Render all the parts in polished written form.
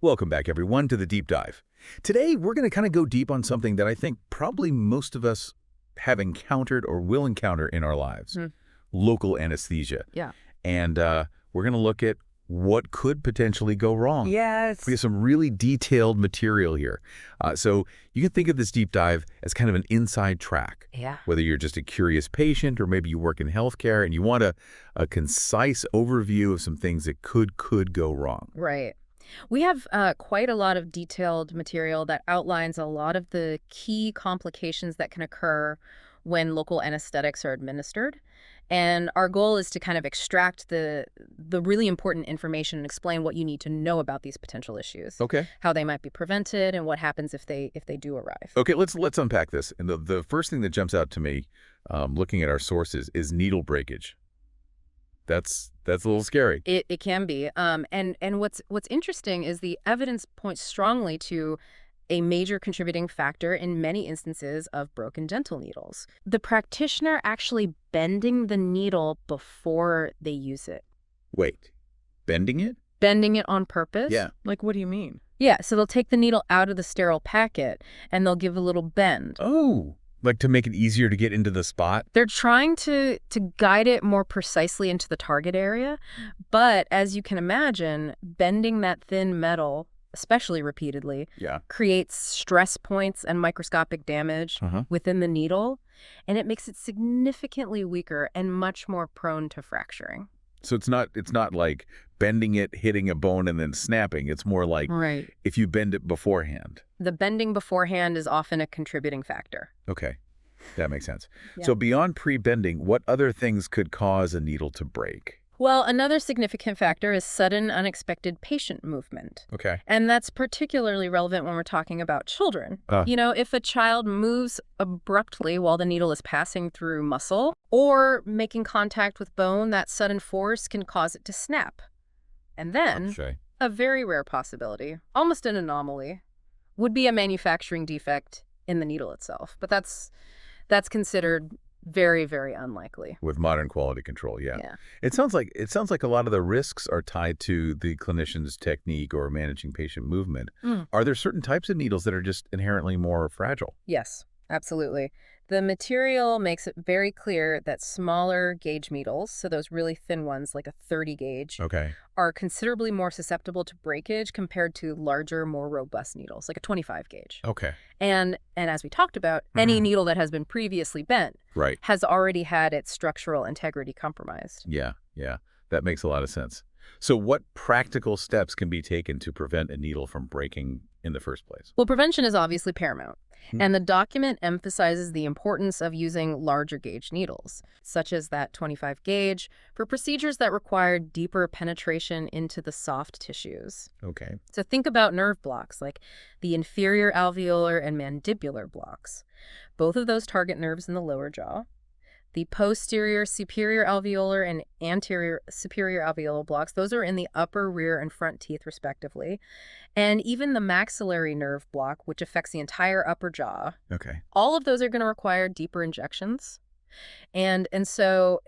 Welcome back, everyone, to the Deep Dive. Today, we're going to kind of go deep on something that I think probably most of us have encountered or will encounter in our lives, Mm, local anesthesia. yeah. And we're going to look at what could potentially go wrong. Yes. We have some really detailed material here. So you can think of this deep dive as kind of an inside track. Yeah. Whether you're just a curious patient or maybe you work in healthcare and you want a concise overview of some things that could go wrong. Right. We have quite a lot of detailed material that outlines a lot of the key complications that can occur when local anesthetics are administered. And our goal is to kind of extract the really important information and explain what you need to know about these potential issues, Okay. how they might be prevented, and what happens if they do arrive. Okay, let's unpack this. And the first thing that jumps out to me, looking at our sources, is needle breakage. That's a little scary. It can be. And what's interesting is the evidence points strongly to a major contributing factor in many instances of broken dental needles. The practitioner actually bending the needle before they use it. Wait, bending it? Bending it on purpose? Yeah. Like, what do you mean? Yeah, so they'll take the needle out of the sterile packet and they'll give a little bend. Oh, like to make it easier to get into the spot? They're trying to guide it more precisely into the target area, but as you can imagine, bending that thin metal, especially repeatedly, Yeah. creates stress points and microscopic damage within the needle, and it makes it significantly weaker and much more prone to fracturing. So it's not like bending it, hitting a bone, and then snapping. It's more like Right. if you bend it beforehand. The bending beforehand is often a contributing factor. Okay, that makes sense. Yeah. So beyond pre-bending, what other things could cause a needle to break? Well, another significant factor is sudden, unexpected patient movement. Okay. And that's particularly relevant when we're talking about children. Uh. If a child moves abruptly while the needle is passing through muscle or making contact with bone, that sudden force can cause it to snap. And then, Okay. a very rare possibility, almost an anomaly, would be a manufacturing defect in the needle itself. But that's considered very, very unlikely. With modern quality control, yeah. Yeah. It sounds like a lot of the risks are tied to the clinician's technique or managing patient movement. Mm. Are there certain types of needles that are just inherently more fragile? Yes, absolutely. The material makes it very clear that smaller gauge needles, so those really thin ones like a 30 gauge, Okay. are considerably more susceptible to breakage compared to larger, more robust needles, like a 25 gauge. Okay. And as we talked about, any needle that has been previously bent Right. has already had its structural integrity compromised. Yeah. That makes a lot of sense. So what practical steps can be taken to prevent a needle from breaking in the first place? Well, prevention is obviously paramount, Hmm. and the document emphasizes the importance of using larger gauge needles, such as that 25 gauge, for procedures that require deeper penetration into the soft tissues. Okay. So think about nerve blocks, like the inferior alveolar and mandibular blocks. Both of those target nerves in the lower jaw. The posterior superior alveolar and anterior superior alveolar blocks, those are in the upper, rear, and front teeth, respectively. And even the maxillary nerve block, which affects the entire upper jaw, Okay. all of those are going to require deeper injections. And so,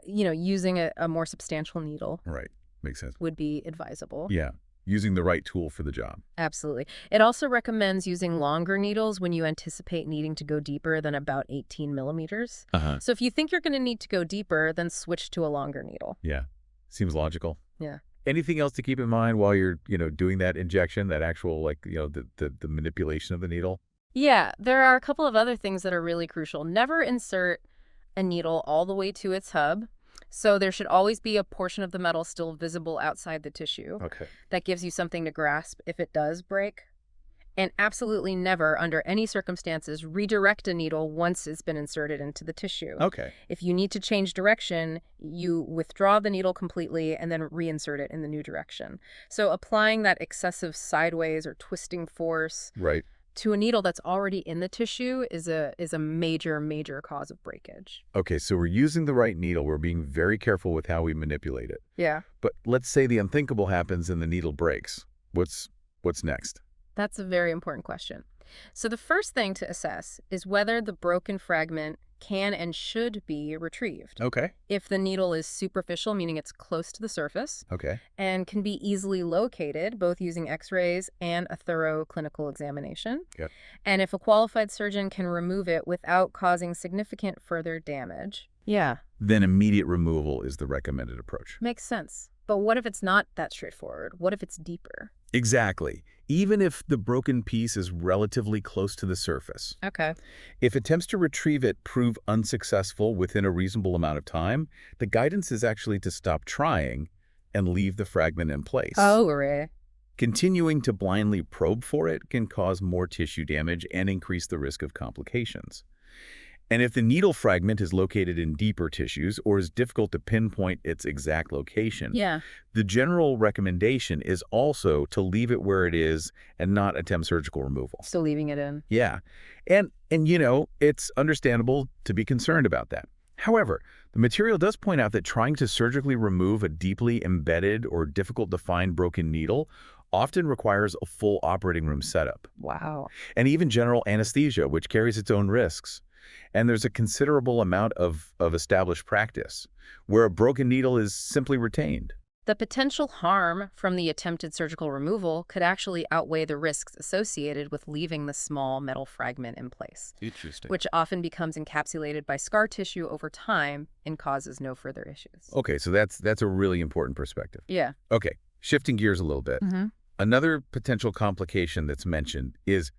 using a more substantial needle Right. Makes sense. would be advisable. Yeah. Using the right tool for the job. Absolutely. It also recommends using longer needles when you anticipate needing to go deeper than about 18 millimeters. Uh-huh. So if you think you're going to need to go deeper, then switch to a longer needle. Yeah. Seems logical. Yeah. Anything else to keep in mind while you're, doing that injection, that actual, the manipulation of the needle? Yeah, there are a couple of other things that are really crucial. Never insert a needle all the way to its hub. So there should always be a portion of the metal still visible outside the tissue. Okay. That gives you something to grasp if it does break. And absolutely never, under any circumstances, redirect a needle once it's been inserted into the tissue. Okay. If you need to change direction, you withdraw the needle completely and then reinsert it in the new direction. So applying that excessive sideways or twisting force Right. to a needle that's already in the tissue is a major, major cause of breakage. Okay, so we're using the right needle. We're being very careful with how we manipulate it. Yeah. But let's say the unthinkable happens and the needle breaks. What's next? That's a very important question. So the first thing to assess is whether the broken fragment can and should be retrieved. Okay. If the needle is superficial, meaning it's close to the surface, Okay. and can be easily located, both using x-rays and a thorough clinical examination. Yep. And if a qualified surgeon can remove it without causing significant further damage. Yeah. Then immediate removal is the recommended approach. Makes sense. But what if it's not that straightforward? What if it's deeper? Exactly. Even if the broken piece is relatively close to the surface. Okay. If attempts to retrieve it prove unsuccessful within a reasonable amount of time, the guidance is actually to stop trying and leave the fragment in place. Oh, Ray. Continuing to blindly probe for it can cause more tissue damage and increase the risk of complications. And if the needle fragment is located in deeper tissues or is difficult to pinpoint its exact location, Yeah. the general recommendation is also to leave it where it is and not attempt surgical removal. Still leaving it in. Yeah. And it's understandable to be concerned about that. However, the material does point out that trying to surgically remove a deeply embedded or difficult to find broken needle often requires a full operating room setup. Wow. And even general anesthesia, which carries its own risks. And there's a considerable amount of established practice where a broken needle is simply retained. The potential harm from the attempted surgical removal could actually outweigh the risks associated with leaving the small metal fragment in place, Interesting. which often becomes encapsulated by scar tissue over time and causes no further issues. Okay, so that's a really important perspective. Yeah. Okay, shifting gears a little bit. Mm-hmm. Another potential complication that's mentioned is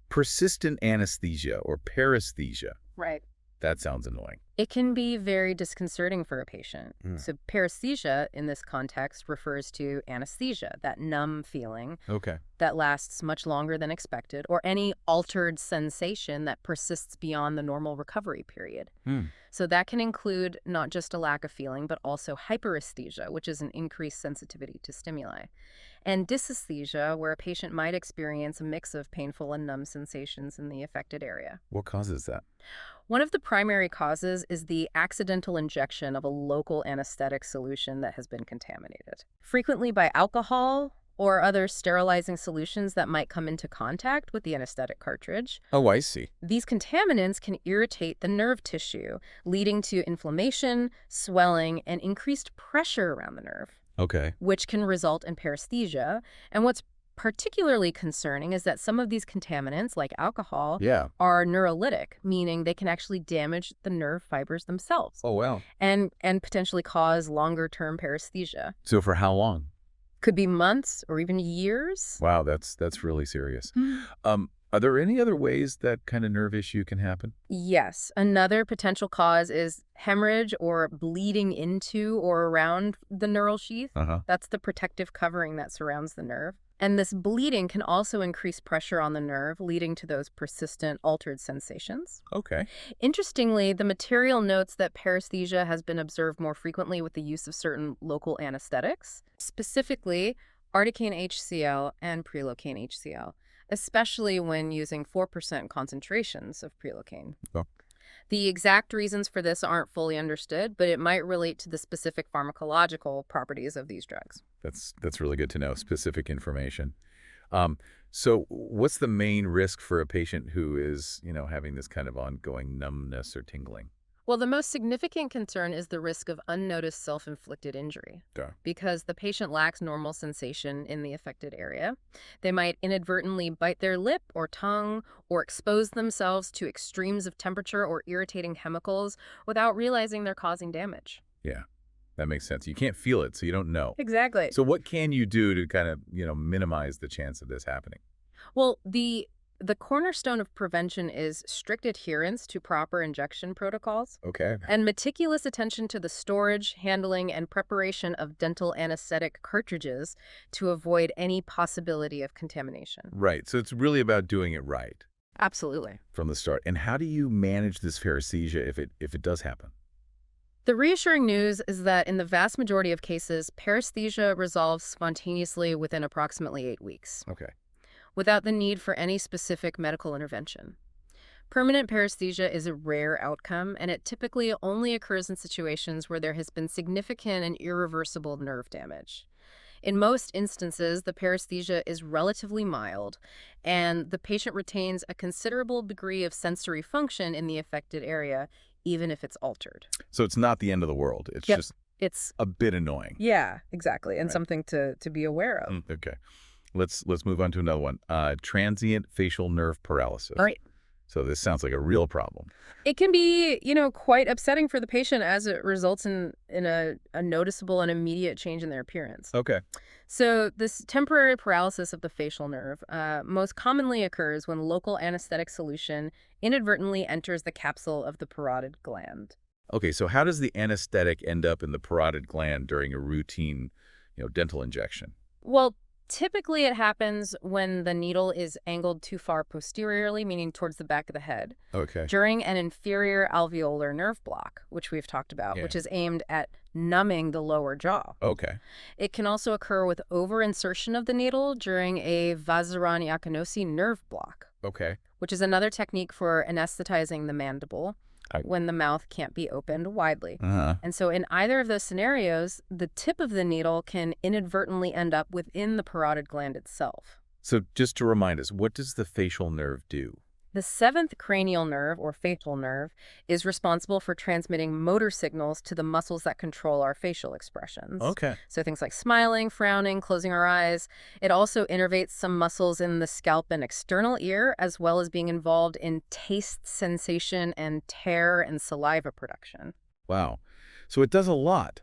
persistent anesthesia or paresthesia. Right. That sounds annoying. It can be very disconcerting for a patient. Mm. So paresthesia in this context refers to anesthesia, that numb feeling Okay. that lasts much longer than expected, or any altered sensation that persists beyond the normal recovery period. So that can include not just a lack of feeling, but also hyperesthesia, which is an increased sensitivity to stimuli, and dysesthesia, where a patient might experience a mix of painful and numb sensations in the affected area. What causes that? One of the primary causes is the accidental injection of a local anesthetic solution that has been contaminated, frequently by alcohol or other sterilizing solutions that might come into contact with the anesthetic cartridge. Oh, I see. These contaminants can irritate the nerve tissue, leading to inflammation, swelling, and increased pressure around the nerve, Okay. which can result in paresthesia. And what's particularly concerning is that some of these contaminants, like alcohol, Yeah. are neurolytic, meaning they can actually damage the nerve fibers themselves Oh, wow. and potentially cause longer-term paresthesia. So for how long? Could be months or even years. Wow, that's really serious. Are there any other ways that kind of nerve issue can happen? Yes. Another potential cause is hemorrhage or bleeding into or around the neural sheath. Uh-huh. That's the protective covering that surrounds the nerve. And this bleeding can also increase pressure on the nerve, leading to those persistent altered sensations. Okay. Interestingly, the material notes that paresthesia has been observed more frequently with the use of certain local anesthetics, specifically articaine HCl and prelocaine HCl, especially when using 4% concentrations of prelocaine. Oh. The exact reasons for this aren't fully understood, but it might relate to the specific pharmacological properties of these drugs. That's really good to know, specific information. So what's the main risk for a patient who is, having this kind of ongoing numbness or tingling? Well, the most significant concern is the risk of unnoticed self-inflicted injury. Duh. Because the patient lacks normal sensation in the affected area. They might inadvertently bite their lip or tongue or expose themselves to extremes of temperature or irritating chemicals without realizing they're causing damage. Yeah, that makes sense. You can't feel it, so you don't know. Exactly. So what can you do to kind of, minimize the chance of this happening? Well, the cornerstone of prevention is strict adherence to proper injection protocols Okay. and meticulous attention to the storage, handling, and preparation of dental anesthetic cartridges to avoid any possibility of contamination. Right. So it's really about doing it right Absolutely. from the start. And how do you manage this paresthesia if it does happen? The reassuring news is that in the vast majority of cases, paresthesia resolves spontaneously within approximately 8 weeks, Okay. without the need for any specific medical intervention. Permanent paresthesia is a rare outcome, and it typically only occurs in situations where there has been significant and irreversible nerve damage. In most instances, the paresthesia is relatively mild, and the patient retains a considerable degree of sensory function in the affected area, even if it's altered. So it's not the end of the world. It's Yep. just It's, a bit annoying. yeah, exactly, and Right. something to be aware of. Okay. Let's move on to another one. Transient facial nerve paralysis. All right. So this sounds like a real problem. It can be, quite upsetting for the patient as it results in a noticeable and immediate change in their appearance. Okay. So this temporary paralysis of the facial nerve most commonly occurs when local anesthetic solution inadvertently enters the capsule of the parotid gland. Okay, so how does the anesthetic end up in the parotid gland during a routine, dental injection? Well, typically it happens when the needle is angled too far posteriorly, meaning towards the back of the head, Okay. during an inferior alveolar nerve block, which we've talked about, Yeah. which is aimed at numbing the lower jaw. Okay. It can also occur with over-insertion of the needle during a Vazirani-Akinosi nerve block, Okay. which is another technique for anesthetizing the mandible I- when the mouth can't be opened widely. Uh-huh. And so in either of those scenarios, the tip of the needle can inadvertently end up within the parotid gland itself. So just to remind us, what does the facial nerve do? The seventh cranial nerve, or facial nerve, is responsible for transmitting motor signals to the muscles that control our facial expressions. Okay. So things like smiling, frowning, closing our eyes. It also innervates some muscles in the scalp and external ear, as well as being involved in taste sensation and tear and saliva production. Wow. So it does a lot.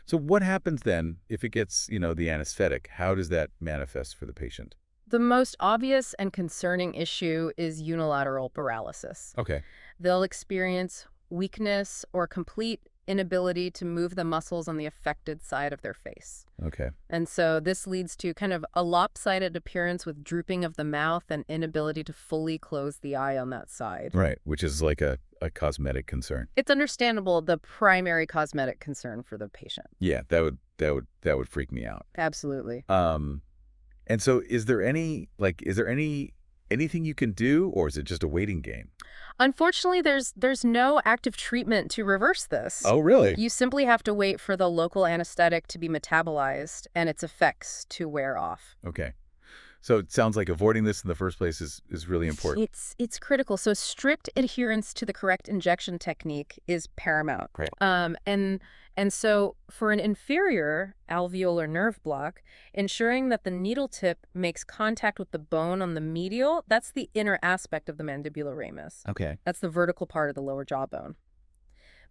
So what happens then if it gets, the anesthetic? How does that manifest for the patient? The most obvious and concerning issue is unilateral paralysis. Okay. They'll experience weakness or complete inability to move the muscles on the affected side of their face. Okay. And so this leads to kind of a lopsided appearance with drooping of the mouth and inability to fully close the eye on that side. Right. Which is like a cosmetic concern. It's understandable the primary cosmetic concern for the patient. Yeah, that would freak me out. Absolutely. And so is there anything you can do, or is it just a waiting game? Unfortunately, there's no active treatment to reverse this. Oh, really? You simply have to wait for the local anesthetic to be metabolized and its effects to wear off. Okay. So it sounds like avoiding this in the first place is really important. It's critical. So strict adherence to the correct injection technique is paramount. Great. And so for an inferior alveolar nerve block, ensuring that the needle tip makes contact with the bone on the medial, that's the inner aspect of the mandibular ramus. Okay. That's the vertical part of the lower jawbone.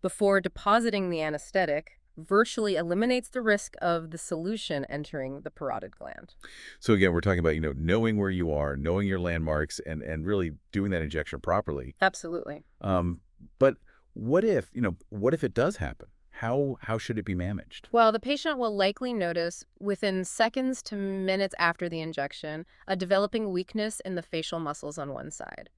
Before depositing the anesthetic, virtually eliminates the risk of the solution entering the parotid gland. So again, we're talking about, knowing where you are, knowing your landmarks, and really doing that injection properly. Absolutely. But what if it does happen? How should it be managed? Well, the patient will likely notice within seconds to minutes after the injection a developing weakness in the facial muscles on one side.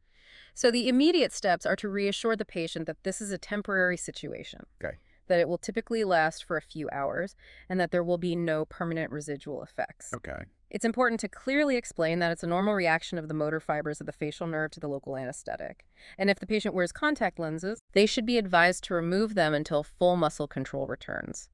So the immediate steps are to reassure the patient that this is a temporary situation. Okay. That it will typically last for a few hours, and that there will be no permanent residual effects. Okay. It's important to clearly explain that it's a normal reaction of the motor fibers of the facial nerve to the local anesthetic. And if the patient wears contact lenses, they should be advised to remove them until full muscle control returns.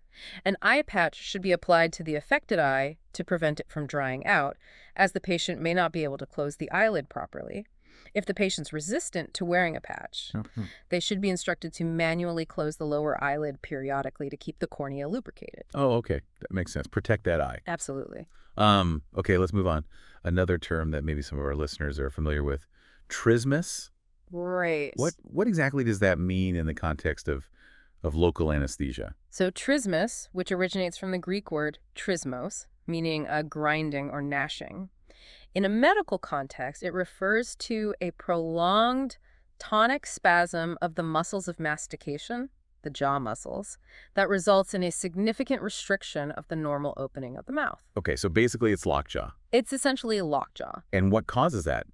An eye patch should be applied to the affected eye to prevent it from drying out, as the patient may not be able to close the eyelid properly. If the patient's resistant to wearing a patch, they should be instructed to manually close the lower eyelid periodically to keep the cornea lubricated. Oh, okay. That makes sense. Protect that eye. Absolutely. Okay, let's move on. Another term that maybe some of our listeners are familiar with, trismus. Right. What exactly does that mean in the context of local anesthesia? So trismus, which originates from the Greek word trismos, meaning a grinding or gnashing. In a medical context, it refers to a prolonged tonic spasm of the muscles of mastication, the jaw muscles, that results in a significant restriction of the normal opening of the mouth. Okay, so basically it's lockjaw. It's essentially a lockjaw. And what causes that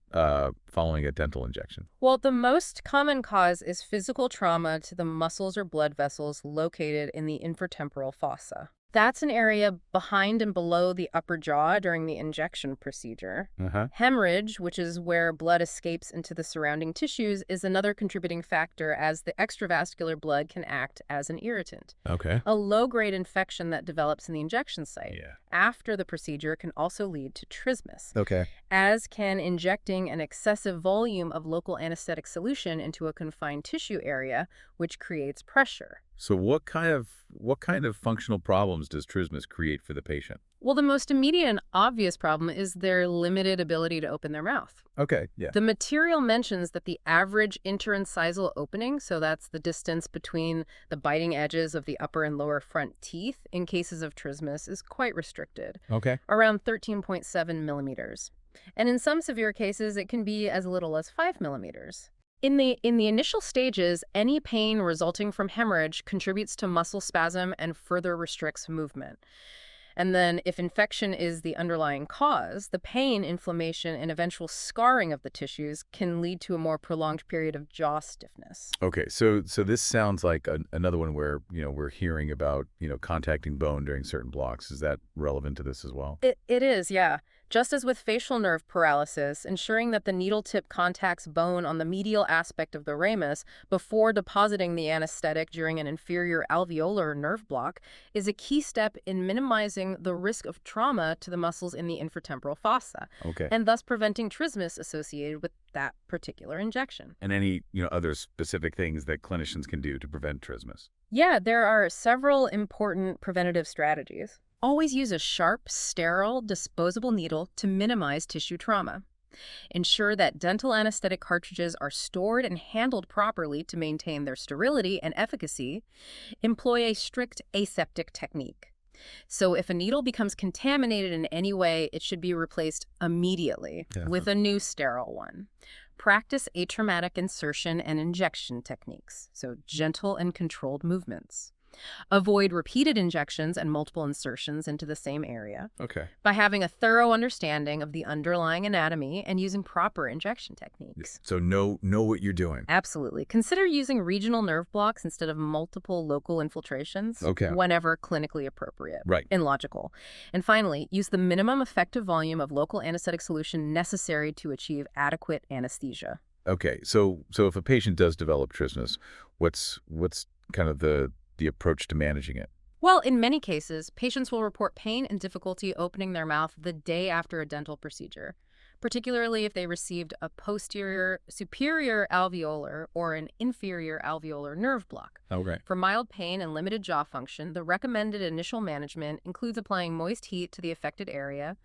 following a dental injection? Well, the most common cause is physical trauma to the muscles or blood vessels located in the infratemporal fossa. That's an area behind and below the upper jaw during the injection procedure. Uh-huh. Hemorrhage, which is where blood escapes into the surrounding tissues, is another contributing factor as the extravascular blood can act as an irritant. Okay. A low-grade infection that develops in the injection site Yeah. after the procedure can also lead to trismus, Okay. as can injecting an excessive volume of local anesthetic solution into a confined tissue area, which creates pressure. So what kind of functional problems does trismus create for the patient? Well, the most immediate and obvious problem is their limited ability to open their mouth. Okay. Yeah. The material mentions that the average interincisal opening, so that's the distance between the biting edges of the upper and lower front teeth in cases of trismus, is quite restricted, Okay. around 13.7 millimeters. And in some severe cases, it can be as little as 5 millimeters. In the initial stages, any pain resulting from hemorrhage contributes to muscle spasm and further restricts movement. And then if infection is the underlying cause, the pain, inflammation, and eventual scarring of the tissues can lead to a more prolonged period of jaw stiffness. Okay. So this sounds like another one where, we're hearing about, contacting bone during certain blocks. Is that relevant to this as well? It is, yeah. Just as with facial nerve paralysis, ensuring that the needle tip contacts bone on the medial aspect of the ramus before depositing the anesthetic during an inferior alveolar nerve block is a key step in minimizing the risk of trauma to the muscles in the infratemporal fossa, Okay. and thus preventing trismus associated with that particular injection. And any, other specific things that clinicians can do to prevent trismus? Yeah, there are several important preventative strategies. Always use a sharp, sterile, disposable needle to minimize tissue trauma. Ensure that dental anesthetic cartridges are stored and handled properly to maintain their sterility and efficacy. Employ a strict aseptic technique. So if a needle becomes contaminated in any way, it should be replaced immediately with a new sterile one. Practice atraumatic insertion and injection techniques, so gentle and controlled movements. Avoid repeated injections and multiple insertions into the same area Okay. by having a thorough understanding of the underlying anatomy and using proper injection techniques. So know what you're doing. Absolutely. Consider using regional nerve blocks instead of multiple local infiltrations whenever clinically appropriate Right. and logical. And finally, use the minimum effective volume of local anesthetic solution necessary to achieve adequate anesthesia. Okay. So if a patient does develop trismus, what's kind of the approach to managing it? Well, in many cases, patients will report pain and difficulty opening their mouth the day after a dental procedure, particularly if they received a posterior superior alveolar or an inferior alveolar nerve block. Okay. For mild pain and limited jaw function, the recommended initial management includes applying moist heat to the affected area,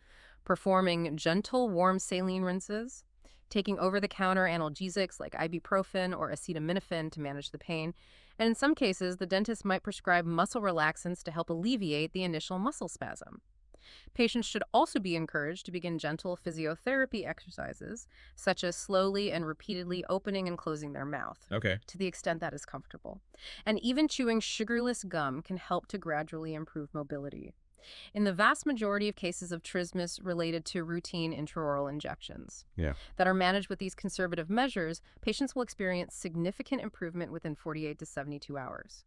performing gentle warm saline rinses, taking over-the-counter analgesics like ibuprofen or acetaminophen to manage the pain, and in some cases, the dentist might prescribe muscle relaxants to help alleviate the initial muscle spasm. Patients should also be encouraged to begin gentle physiotherapy exercises, such as slowly and repeatedly opening and closing their mouth, Okay. to the extent that is comfortable. And even chewing sugarless gum can help to gradually improve mobility. In the vast majority of cases of trismus related to routine intraoral injections that are managed with these conservative measures, patients will experience significant improvement within 48 to 72 hours.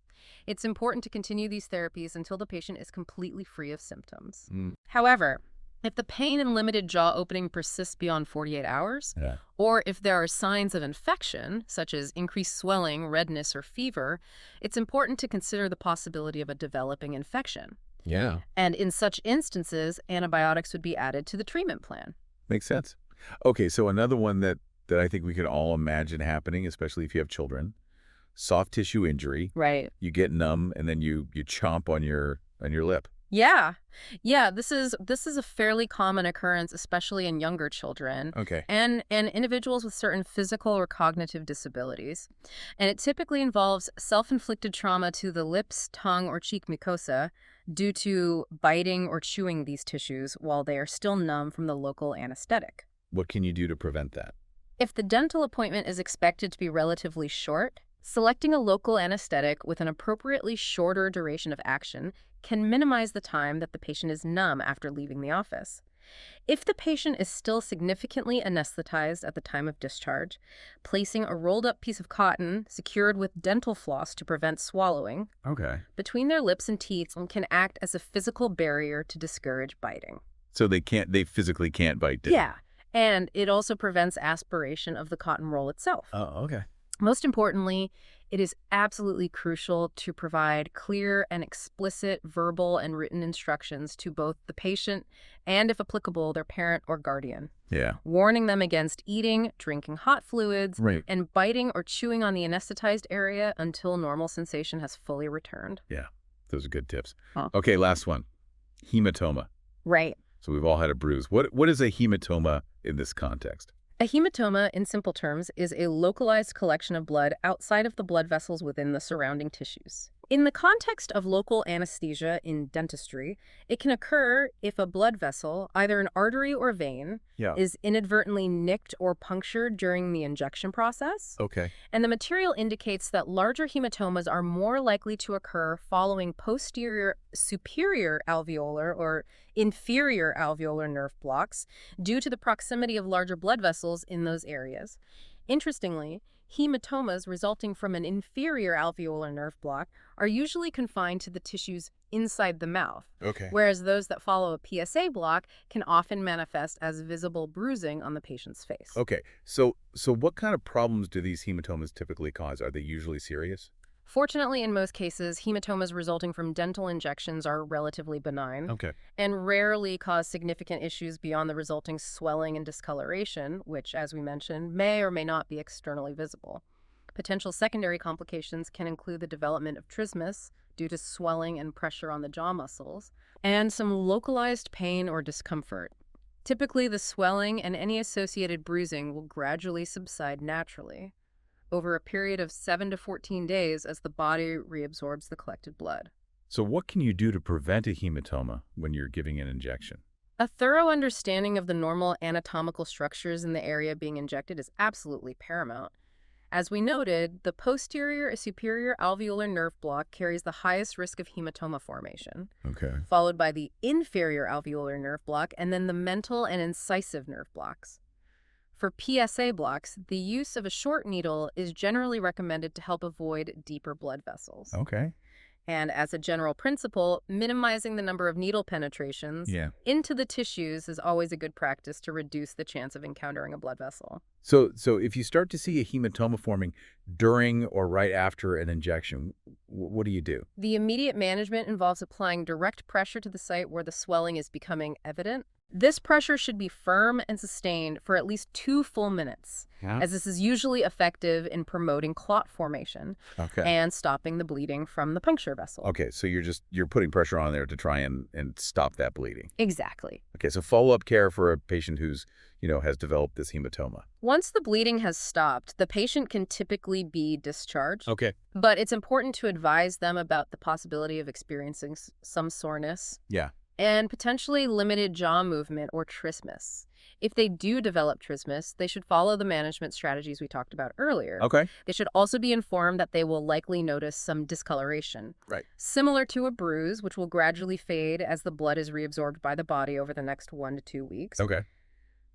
It's important to continue these therapies until the patient is completely free of symptoms. However, if the pain and limited jaw opening persists beyond 48 hours, or if there are signs of infection, such as increased swelling, redness, or fever, it's important to consider the possibility of a developing infection. Yeah. And in such instances, antibiotics would be added to the treatment plan. Makes sense. Okay, so another one that I think we can all imagine happening, especially if you have children, soft tissue injury. Right. You get numb and then you chomp on your lip. Yeah. Yeah, this is a fairly common occurrence, especially in younger children. Okay. And individuals with certain physical or cognitive disabilities. And it typically involves self-inflicted trauma to the lips, tongue, or cheek mucosa due to biting or chewing these tissues while they are still numb from the local anesthetic. What can you do to prevent that? If the dental appointment is expected to be relatively short, selecting a local anesthetic with an appropriately shorter duration of action can minimize the time that the patient is numb after leaving the office. If the patient is still significantly anesthetized at the time of discharge, placing a rolled-up piece of cotton secured with dental floss to prevent swallowing Okay. between their lips and teeth can act as a physical barrier to discourage biting. So they physically can't bite down. Yeah, and it also prevents aspiration of the cotton roll itself. Oh, okay. Most importantly, it is absolutely crucial to provide clear and explicit verbal and written instructions to both the patient and, if applicable, their parent or guardian, Yeah. warning them against eating, drinking hot fluids, Right. and biting or chewing on the anesthetized area until normal sensation has fully returned. Yeah. Those are good tips. Huh. Okay, last one. Hematoma. Right. So we've all had a bruise. What is a hematoma in this context? A hematoma, in simple terms, is a localized collection of blood outside of the blood vessels within the surrounding tissues. In the context of local anesthesia in dentistry, it can occur if a blood vessel, either an artery or vein, Yeah. is inadvertently nicked or punctured during the injection process. Okay. And the material indicates that larger hematomas are more likely to occur following posterior superior alveolar or inferior alveolar nerve blocks due to the proximity of larger blood vessels in those areas. Interestingly, hematomas resulting from an inferior alveolar nerve block are usually confined to the tissues inside the mouth, Okay. whereas those that follow a PSA block can often manifest as visible bruising on the patient's face. Okay. So what kind of problems do these hematomas typically cause? Are they usually serious? Fortunately, in most cases, hematomas resulting from dental injections are relatively benign Okay. and rarely cause significant issues beyond the resulting swelling and discoloration, which, as we mentioned, may or may not be externally visible. Potential secondary complications can include the development of trismus due to swelling and pressure on the jaw muscles, and some localized pain or discomfort. Typically, the swelling and any associated bruising will gradually subside naturally over a period of 7 to 14 days as the body reabsorbs the collected blood. So what can you do to prevent a hematoma when you're giving an injection? A thorough understanding of the normal anatomical structures in the area being injected is absolutely paramount. As we noted, the posterior superior alveolar nerve block carries the highest risk of hematoma formation, Okay. followed by the inferior alveolar nerve block and then the mental and incisive nerve blocks. For PSA blocks, the use of a short needle is generally recommended to help avoid deeper blood vessels. Okay. And as a general principle, minimizing the number of needle penetrations Yeah. into the tissues is always a good practice to reduce the chance of encountering a blood vessel. So if you start to see a hematoma forming during or right after an injection, what do you do? The immediate management involves applying direct pressure to the site where the swelling is becoming evident. This pressure should be firm and sustained for at least 2 full minutes, Yeah. as this is usually effective in promoting clot formation Okay. and stopping the bleeding from the puncture vessel. Okay, so you're putting pressure on there to try and stop that bleeding. Exactly. Okay, so follow-up care for a patient who's, has developed this hematoma. Once the bleeding has stopped, the patient can typically be discharged. Okay. But it's important to advise them about the possibility of experiencing some soreness Yeah. and potentially limited jaw movement or trismus. If they do develop trismus, they should follow the management strategies we talked about earlier. Okay. They should also be informed that they will likely notice some discoloration, Right. similar to a bruise, which will gradually fade as the blood is reabsorbed by the body over the next 1 to 2 weeks. Okay.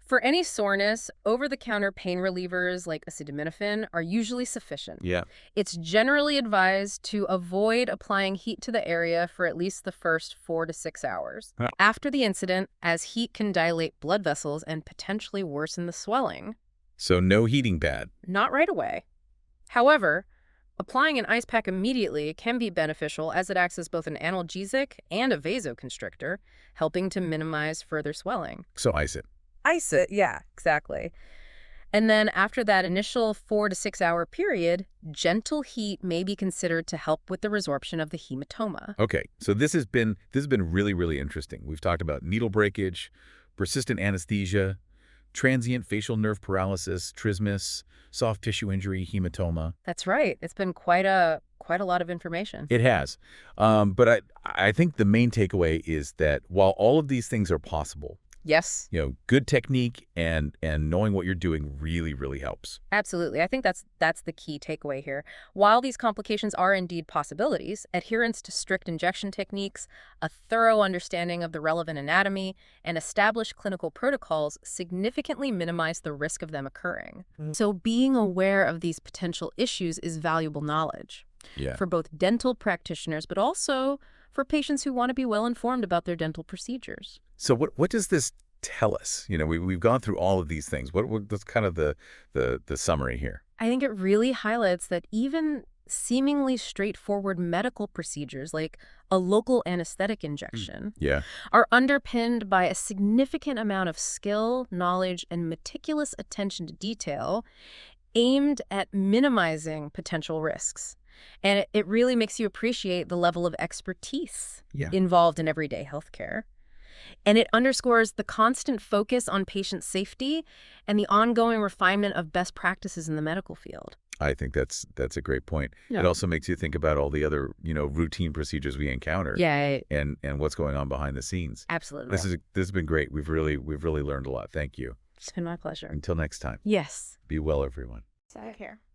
For any soreness, over-the-counter pain relievers like acetaminophen are usually sufficient. Yeah. It's generally advised to avoid applying heat to the area for at least the first 4 to 6 hours. Huh. After the incident, as heat can dilate blood vessels and potentially worsen the swelling. So no heating pad. Not right away. However, applying an ice pack immediately can be beneficial as it acts as both an analgesic and a vasoconstrictor, helping to minimize further swelling. So ice it. Ice it, yeah, exactly. And then after that initial 4 to 6 hour period, gentle heat may be considered to help with the resorption of the hematoma. Okay, so this has been really, really interesting. We've talked about needle breakage, persistent anesthesia, transient facial nerve paralysis, trismus, soft tissue injury, hematoma. That's right. It's been quite a lot of information. It has. But I think the main takeaway is that while all of these things are possible, Yes. Good technique and knowing what you're doing really, really helps. Absolutely. I think that's the key takeaway here. While these complications are indeed possibilities, adherence to strict injection techniques, a thorough understanding of the relevant anatomy, and established clinical protocols significantly minimize the risk of them occurring. So being aware of these potential issues is valuable knowledge Yeah. for both dental practitioners, but also for patients who want to be well informed about their dental procedures. So what does this tell us? We've gone through all of these things. What's kind of the summary here? I think it really highlights that even seemingly straightforward medical procedures like a local anesthetic injection Yeah. are underpinned by a significant amount of skill, knowledge, and meticulous attention to detail aimed at minimizing potential risks. And it really makes you appreciate the level of expertise Yeah. involved in everyday healthcare. And it underscores the constant focus on patient safety and the ongoing refinement of best practices in the medical field. I think that's a great point. Yeah. It also makes you think about all the other, routine procedures we encounter. Yeah, And what's going on behind the scenes. absolutely. This has been great. We've really learned a lot. Thank you. It's been my pleasure. Until next time. Yes. Be well, everyone. Take care.